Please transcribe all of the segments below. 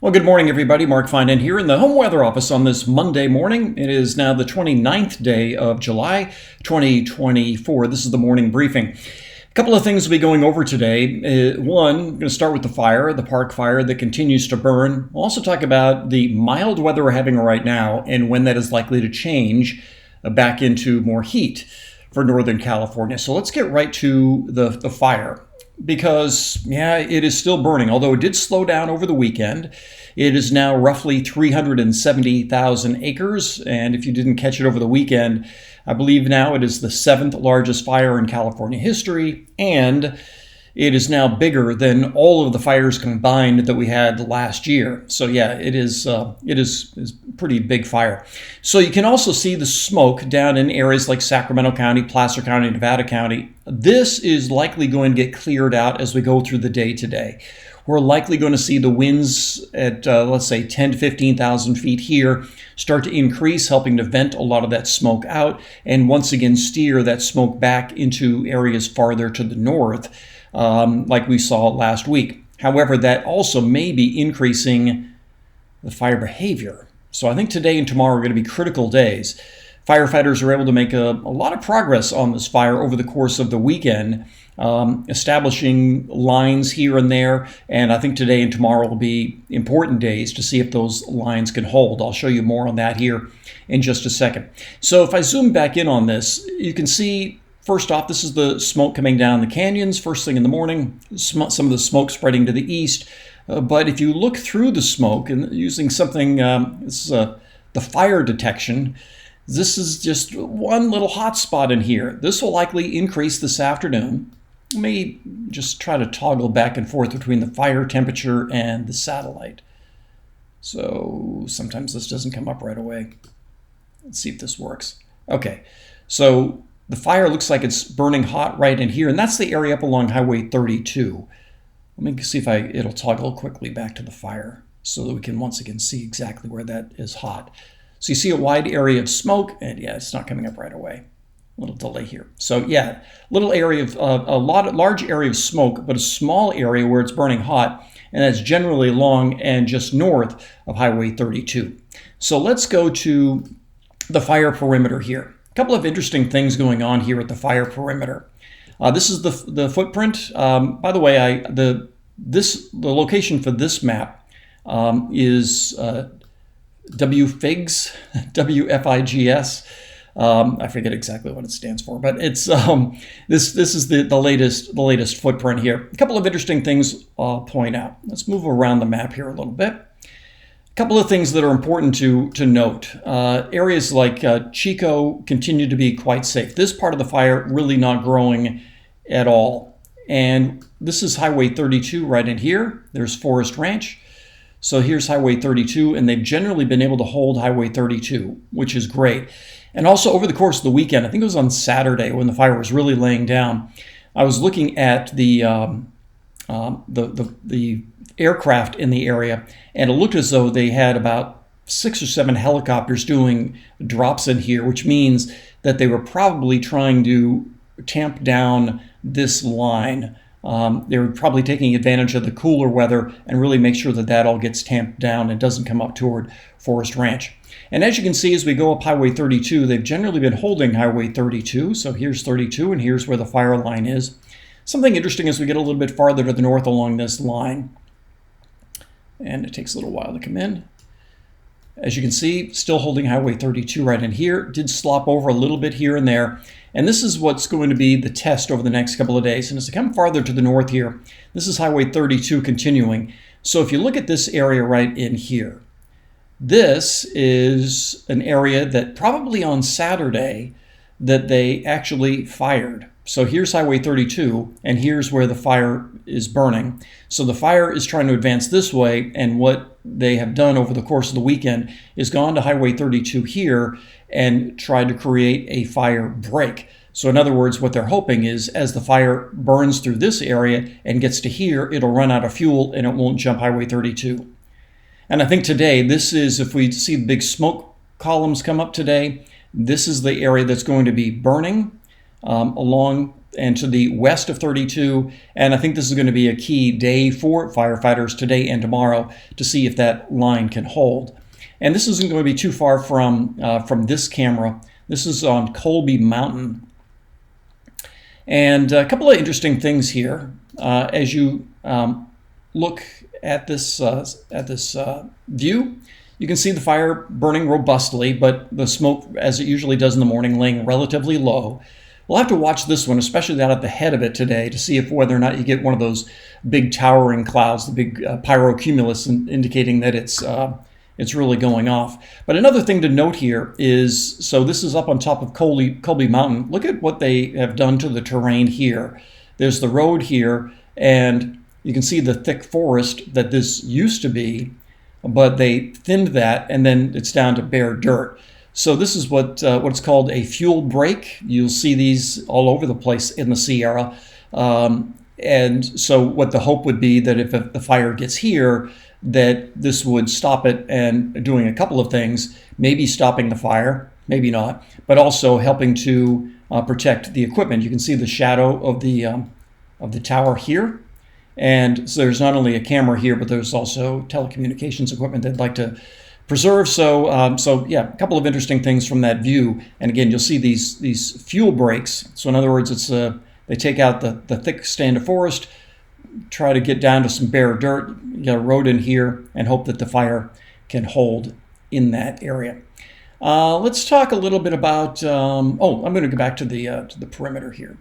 Well, good morning, everybody. Mark Finan here in the home weather office on this Monday morning. It is now the 29th day of July, 2024. This is the morning briefing. A couple of things we'll be going over today. One, I'm going to start with the fire, the park fire that continues to burn. We'll also talk about the mild weather we're having right now and when that is likely to change back into more heat for Northern California. So let's get right to the fire. Because, yeah, it is still burning. Although it did slow down over the weekend, it is now roughly 370,000 acres. And if you didn't catch it over the weekend, I believe now it is the 7th largest fire in California history. And it is now bigger than all of the fires combined that we had last year. So yeah, it is pretty big fire. So you can also see the smoke down in areas like Sacramento County, Placer County, Nevada County. This is likely going to get cleared out as we go through the day today. We're likely going to see the winds at, let's say, 10 to 15,000 feet here start to increase, helping to vent a lot of that smoke out and once again steer that smoke back into areas farther to the north. Like we saw last week. However, that also may be increasing the fire behavior. So I think today and tomorrow are going to be critical days. Firefighters are able to make a lot of progress on this fire over the course of the weekend, establishing lines here and there. And I think today and tomorrow will be important days to see if those lines can hold. I'll show you more on that here in just a second. So if I zoom back in on this, you can see first off, this is the smoke coming down the canyons first thing in the morning, some of the smoke spreading to the east. But if you look through the smoke and using something, this is the fire detection, this is just one little hot spot in here. This will likely increase this afternoon. Let me just try to toggle back and forth between the fire temperature and the satellite. So sometimes this doesn't come up right away. Let's see if this works. Okay, so the fire looks like it's burning hot right in here, and that's the area up along Highway 32. Let me see if it'll toggle quickly back to the fire so that we can once again see exactly where that is hot. So you see a wide area of smoke, and yeah, it's not coming up right away. A little delay here. So yeah, little area of large area of smoke, but a small area where it's burning hot, and that's generally along and just north of Highway 32. So let's go to the fire perimeter here. A couple of interesting things going on here at the fire perimeter. This is the footprint. By the way, the location for this map is WFIGS, WFIGS. I forget exactly what it stands for, but it's this is the latest footprint here. A couple of interesting things I'll point out. Let's move around the map here a little bit. A couple of things that are important to note. Areas like Chico continue to be quite safe. This part of the fire really not growing at all. And this is Highway 32 right in here. There's Forest Ranch. So here's Highway 32, and they've generally been able to hold Highway 32, which is great. And also over the course of the weekend, I think it was on Saturday when the fire was really laying down, I was looking at the aircraft in the area, and it looked as though they had about 6 or 7 helicopters doing drops in here, which means that they were probably trying to tamp down this line. They were probably taking advantage of the cooler weather and really make sure that that all gets tamped down and doesn't come up toward Forest Ranch. And as you can see, as we go up Highway 32, they've generally been holding Highway 32. So here's 32, and here's where the fire line is. Something interesting as we get a little bit farther to the north along this line. And it takes a little while to come in. As you can see, still holding Highway 32 right in here. Did slop over a little bit here and there. And this is what's going to be the test over the next couple of days. And as I come farther to the north here, this is Highway 32 continuing. So if you look at this area right in here, this is an area that probably on Saturday that they actually fired. So here's Highway 32, and here's where the fire is burning. So the fire is trying to advance this way, and what they have done over the course of the weekend is gone to Highway 32 here and tried to create a fire break. So in other words, what they're hoping is as the fire burns through this area and gets to here, it'll run out of fuel and it won't jump Highway 32. And I think today, this is, if we see the big smoke columns come up today, this is the area that's going to be burning along and to the west of 32. And I think this is going to be a key day for firefighters today and tomorrow to see if that line can hold. And this isn't going to be too far from this camera. This is on Colby Mountain. And a couple of interesting things here. As you look at this view, you can see the fire burning robustly, but the smoke, as it usually does in the morning, laying relatively low. We'll have to watch this one, especially that at the head of it today, to see if whether or not you get one of those big towering clouds, the big pyrocumulus, indicating that it's really going off. But another thing to note here is, so this is up on top of Colby Mountain. Look at what they have done to the terrain here. There's the road here, and you can see the thick forest that this used to be, but they thinned that, and then it's down to bare dirt. So this is what's called a fuel break. You'll see these all over the place in the Sierra. And so what the hope would be that if the fire gets here, that this would stop it, and doing a couple of things, maybe stopping the fire, maybe not, but also helping to protect the equipment. You can see the shadow of the tower here. And so there's not only a camera here, but there's also telecommunications equipment they'd like to preserve. So yeah, a couple of interesting things from that view. And again, you'll see these fuel breaks. So in other words, it's they take out the thick stand of forest, try to get down to some bare dirt, get a road in here, and hope that the fire can hold in that area. Let's talk a little bit about. I'm going to go back to the perimeter here.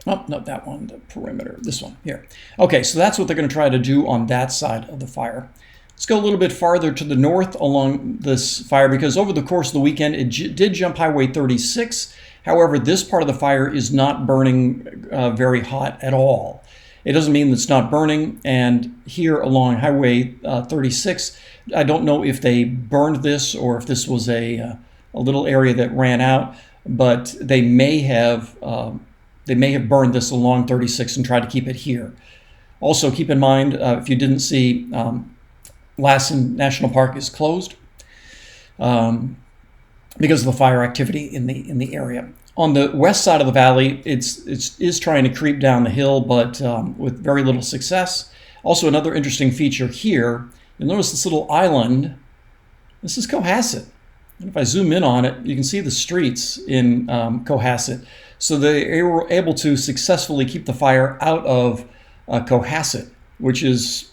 Oh, not that one, the perimeter, this one here. Okay, so that's what they're going to try to do on that side of the fire. Let's go a little bit farther to the north along this fire, because over the course of the weekend, it did jump Highway 36. However, this part of the fire is not burning very hot at all. It doesn't mean that it's not burning. And here along Highway 36, I don't know if they burned this or if this was a little area that ran out, but they may have burned this along 36 and tried to keep it here. Also, keep in mind, if you didn't see, Lassen National Park is closed because of the fire activity in the area. On the west side of the valley, it is trying to creep down the hill, but with very little success. Also, another interesting feature here, you'll notice this little island. This is Cohasset. And if I zoom in on it, you can see the streets in Cohasset. So they were able to successfully keep the fire out of Cohasset, which is,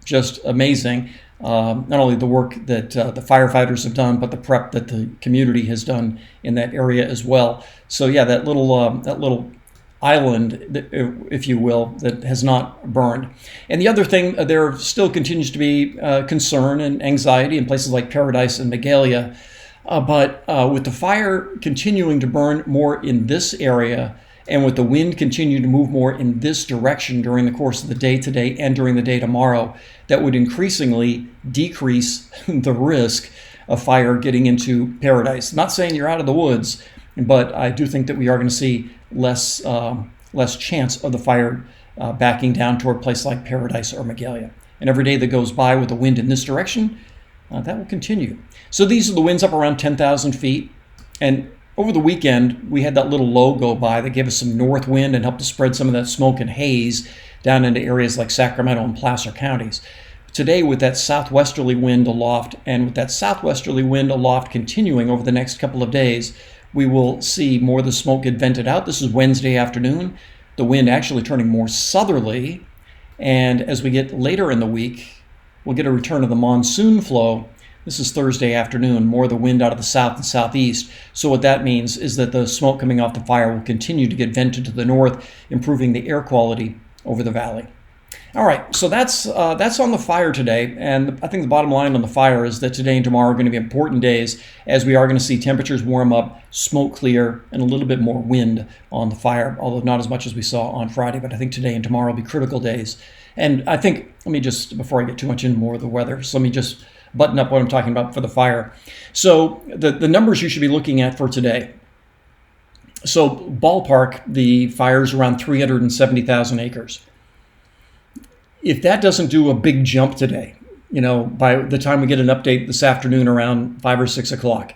just amazing. Not only the work that the firefighters have done, but the prep that the community has done in that area as well. So yeah, that little island, if you will, that has not burned. And the other thing, there still continues to be concern and anxiety in places like Paradise and Magalia. But with the fire continuing to burn more in this area, and with the wind continuing to move more in this direction during the course of the day today and during the day tomorrow, that would increasingly decrease the risk of fire getting into Paradise. I'm not saying you're out of the woods, but I do think that we are going to see less chance of the fire backing down toward a place like Paradise or Magalia. And every day that goes by with the wind in this direction, that will continue. So these are the winds up around 10,000 feet. And over the weekend, we had that little low go by that gave us some north wind and helped to spread some of that smoke and haze down into areas like Sacramento and Placer counties. Today, with that southwesterly wind aloft, and with that southwesterly wind aloft continuing over the next couple of days, we will see more of the smoke get vented out. This is Wednesday afternoon. The wind actually turning more southerly. And as we get later in the week, we'll get a return of the monsoon flow. This is Thursday afternoon, more of the wind out of the south and southeast. So what that means is that the smoke coming off the fire will continue to get vented to the north, improving the air quality over the valley. All right, so that's on the fire today. And I think the bottom line on the fire is that today and tomorrow are going to be important days, as we are going to see temperatures warm up, smoke clear, and a little bit more wind on the fire, although not as much as we saw on Friday. But I think today and tomorrow will be critical days. And I think, let me just, before I get too much into more of the weather, so let me just button up what I'm talking about for the fire. So the numbers you should be looking at for today. So ballpark, the fire is around 370,000 acres. If that doesn't do a big jump today, by the time we get an update this afternoon around 5 or 6 o'clock,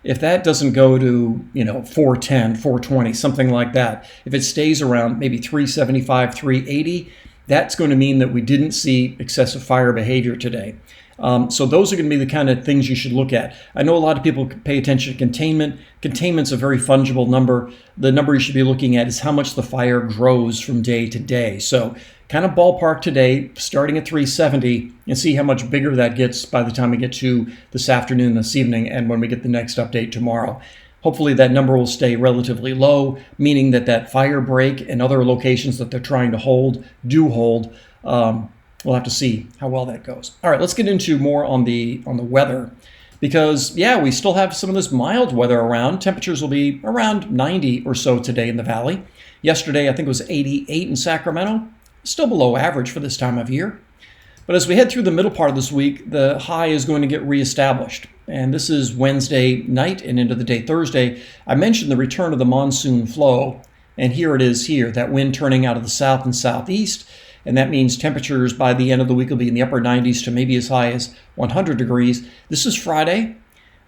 if that doesn't go to, 410, 420, something like that, if it stays around maybe 375, 380, that's going to mean that we didn't see excessive fire behavior today. So those are going to be the kind of things you should look at. I know a lot of people pay attention to containment. Containment's a very fungible number. The number you should be looking at is how much the fire grows from day to day. So kind of ballpark today, starting at 370, and see how much bigger that gets by the time we get to this afternoon, this evening, and when we get the next update tomorrow. Hopefully that number will stay relatively low, meaning that fire break and other locations that they're trying to hold do hold. We'll have to see how well that goes. All right, let's get into more on the weather, because we still have some of this mild weather around. Temperatures will be around 90 or so today in the valley. Yesterday, I think it was 88 in Sacramento, still below average for this time of year. But as we head through the middle part of this week, the high is going to get reestablished. And this is Wednesday night and into the day Thursday. I mentioned the return of the monsoon flow, and here it is here, that wind turning out of the south and southeast. And that means temperatures by the end of the week will be in the upper 90s to maybe as high as 100 degrees. This is Friday.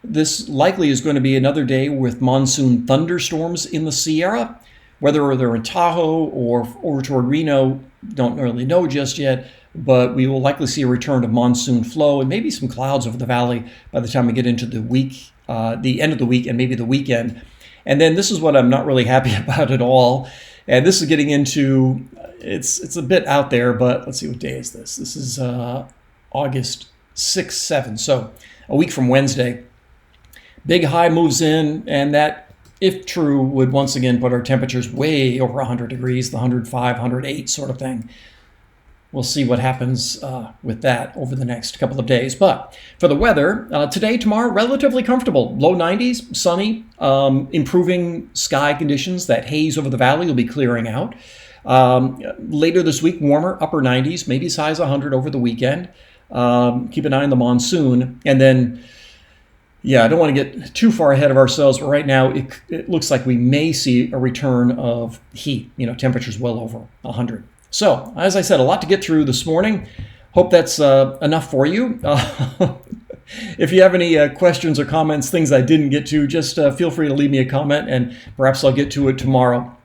This likely is going to be another day with monsoon thunderstorms in the Sierra. Whether they're in Tahoe or over toward Reno, don't really know just yet, but we will likely see a return of monsoon flow and maybe some clouds over the valley by the time we get into the week, the end of the week and maybe the weekend. And then this is what I'm not really happy about at all. And this is getting into, it's a bit out there, but let's see, what day is this? This is August 6th, 7th, so a week from Wednesday. Big high moves in, and that, if true, would once again put our temperatures way over 100 degrees, the 105, 108 sort of thing. We'll see what happens with that over the next couple of days. But for the weather, today, tomorrow, relatively comfortable. Low 90s, sunny, improving sky conditions. That haze over the valley will be clearing out. Later this week, warmer, upper 90s, maybe as high as 100 over the weekend. Keep an eye on the monsoon. And then, I don't want to get too far ahead of ourselves, but right now it looks like we may see a return of heat, temperatures well over 100. So, as I said, a lot to get through this morning. Hope that's enough for you. If you have any questions or comments, things I didn't get to, just feel free to leave me a comment, and perhaps I'll get to it tomorrow.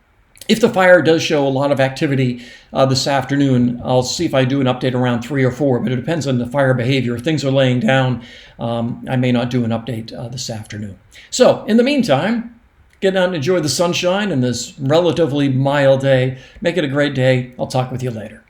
If the fire does show a lot of activity this afternoon, I'll see if I do an update around 3 or 4, but it depends on the fire behavior. If things are laying down, I may not do an update this afternoon. So, in the meantime, get out and enjoy the sunshine and this relatively mild day. Make it a great day. I'll talk with you later.